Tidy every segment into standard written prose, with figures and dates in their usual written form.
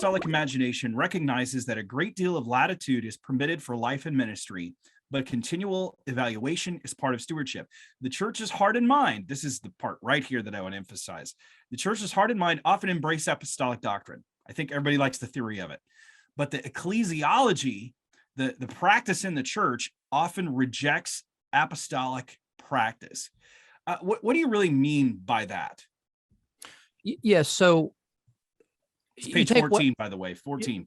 apostolic imagination recognizes that a great deal of latitude is permitted for life and ministry, but continual evaluation is part of stewardship. The church's heart and mind, this is the part right here that I want to emphasize. The church's heart and mind often embrace apostolic doctrine. I think everybody likes the theory of it. But the ecclesiology, the practice in the church, often rejects apostolic practice. What do you really mean by that? Yes. So it's page 14, by the way,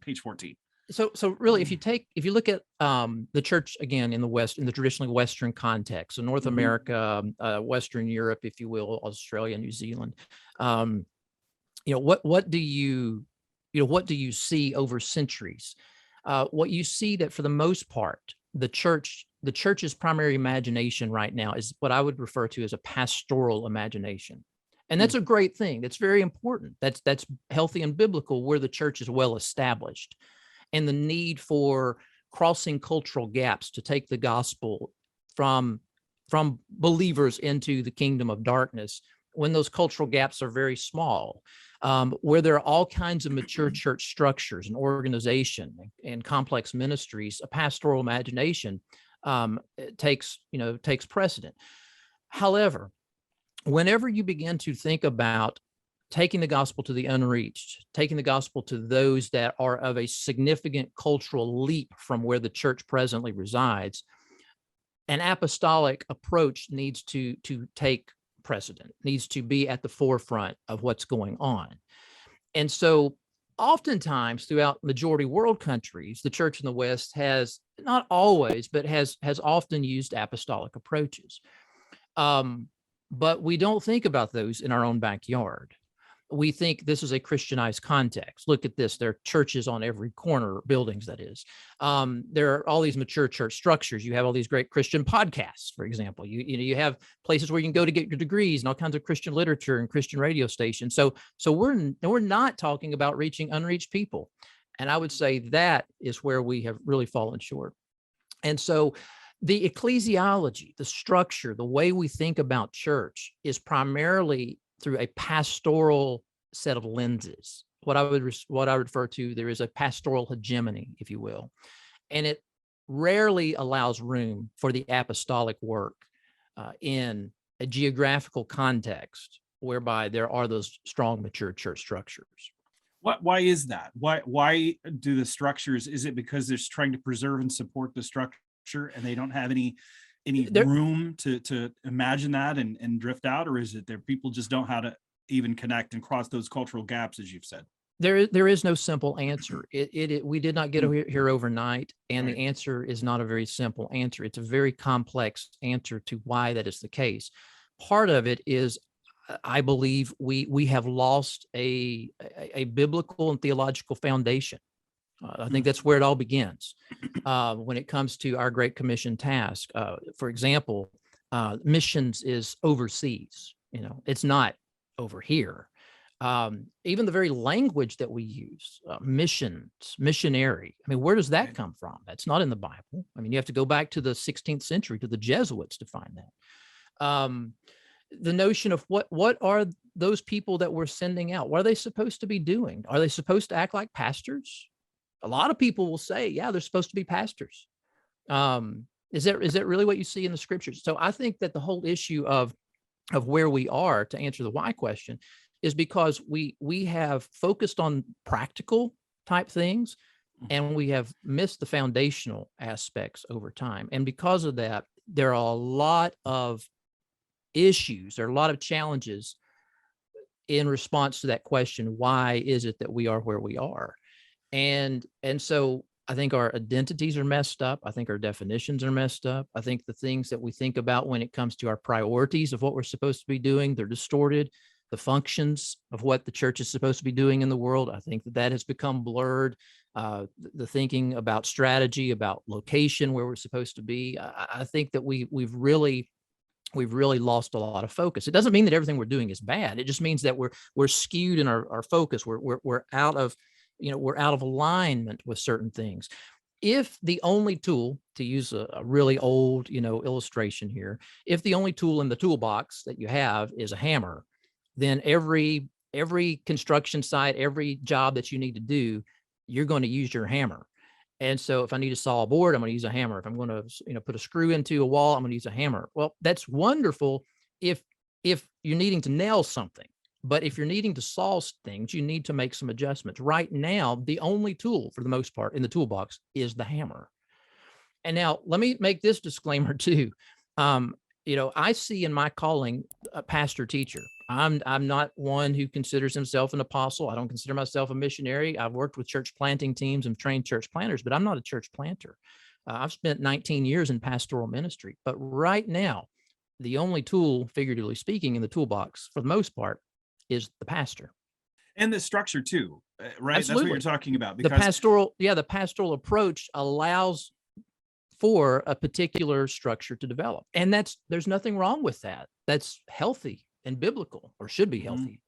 page 14. So really, if you look at the church again in the West, in the traditionally Western context, so North America, Western Europe, if you will, Australia, New Zealand, what do you see over centuries? What you see that for the most part, the church's primary imagination right now is what I would refer to as a pastoral imagination. And that's a great thing. That's very important. That's healthy and biblical where the church is well established. And the need for crossing cultural gaps to take the gospel from believers into the kingdom of darkness when those cultural gaps are very small, where there are all kinds of mature church structures and organization and complex ministries. A pastoral imagination takes precedent. However, whenever you begin to think about taking the gospel to the unreached, taking the gospel to those that are of a significant cultural leap from where the church presently resides, an apostolic approach needs to take precedent, needs to be at the forefront of what's going on. And so oftentimes throughout majority world countries, the church in the West has, not always, but has often used apostolic approaches. But we don't think about those in our own backyard. We think this is a Christianized context. Look at this. There are churches on every corner, buildings, that is. There are all these mature church structures. You have all these great Christian podcasts, for example. You have places where you can go to get your degrees and all kinds of Christian literature and Christian radio stations. So we're not talking about reaching unreached people. And I would say that is where we have really fallen short. And so the ecclesiology, the structure, the way we think about church is primarily through a pastoral set of lenses. What I would refer to, there is a pastoral hegemony, if you will, and it rarely allows room for the apostolic work in a geographical context whereby there are those strong, mature church structures. Why is that? Why do the structures? Is it because they're trying to preserve and support the structure, and they don't have any room to imagine that and drift out, or is it that people just don't know how to even connect and cross those cultural gaps, as you've said? There is no simple answer. We did not get here overnight, and the answer is not a very simple answer. It's a very complex answer to why that is the case. Part of it is, I believe we have lost a biblical and theological foundation. I think that's where it all begins when it comes to our Great Commission task. For example, missions is overseas. It's not over here. Even the very language that we use, missions, missionary. I mean, where does that come from? That's not in the Bible. I mean, you have to go back to the 16th century, to the Jesuits, to find that. The notion of what are those people that we're sending out? What are they supposed to be doing? Are they supposed to act like pastors? A lot of people will say, yeah, they're supposed to be pastors. Is that really what you see in the scriptures? So I think that the whole issue of where we are, to answer the why question, is because we have focused on practical type things, and we have missed the foundational aspects over time. And because of that, there are a lot of issues, there are a lot of challenges in response to that question, why is it that we are where we are? And so I think our identities are messed up. I think our definitions are messed up. I think the things that we think about when it comes to our priorities of what we're supposed to be doing, they're distorted. The functions of what the church is supposed to be doing in the world, I think that has become blurred. The thinking about strategy, about location, where we're supposed to be, I think that we've really lost a lot of focus. It doesn't mean that everything we're doing is bad. It just means that we're skewed in our focus. We're out of we're out of alignment with certain things. If the only tool, to use a really old, illustration here, if the only tool in the toolbox that you have is a hammer, then every every construction site, every job that you need to do, you're going to use your hammer. And so if I need to saw a board, I'm going to use a hammer. If I'm going to, put a screw into a wall, I'm going to use a hammer. Well, that's wonderful if you're needing to nail something. But if you're needing to solve things, you need to make some adjustments. Right now, the only tool for the most part in the toolbox is the hammer. And now let me make this disclaimer too. I see in my calling a pastor teacher. I'm not one who considers himself an apostle. I don't consider myself a missionary. I've worked with church planting teams and trained church planters, but I'm not a church planter. I've spent 19 years in pastoral ministry, but right now, the only tool, figuratively speaking, in the toolbox for the most part is the pastor. And the structure too, right? Absolutely. That's what you're talking about. The pastoral approach allows for a particular structure to develop. And there's nothing wrong with that. That's healthy and biblical, or should be healthy.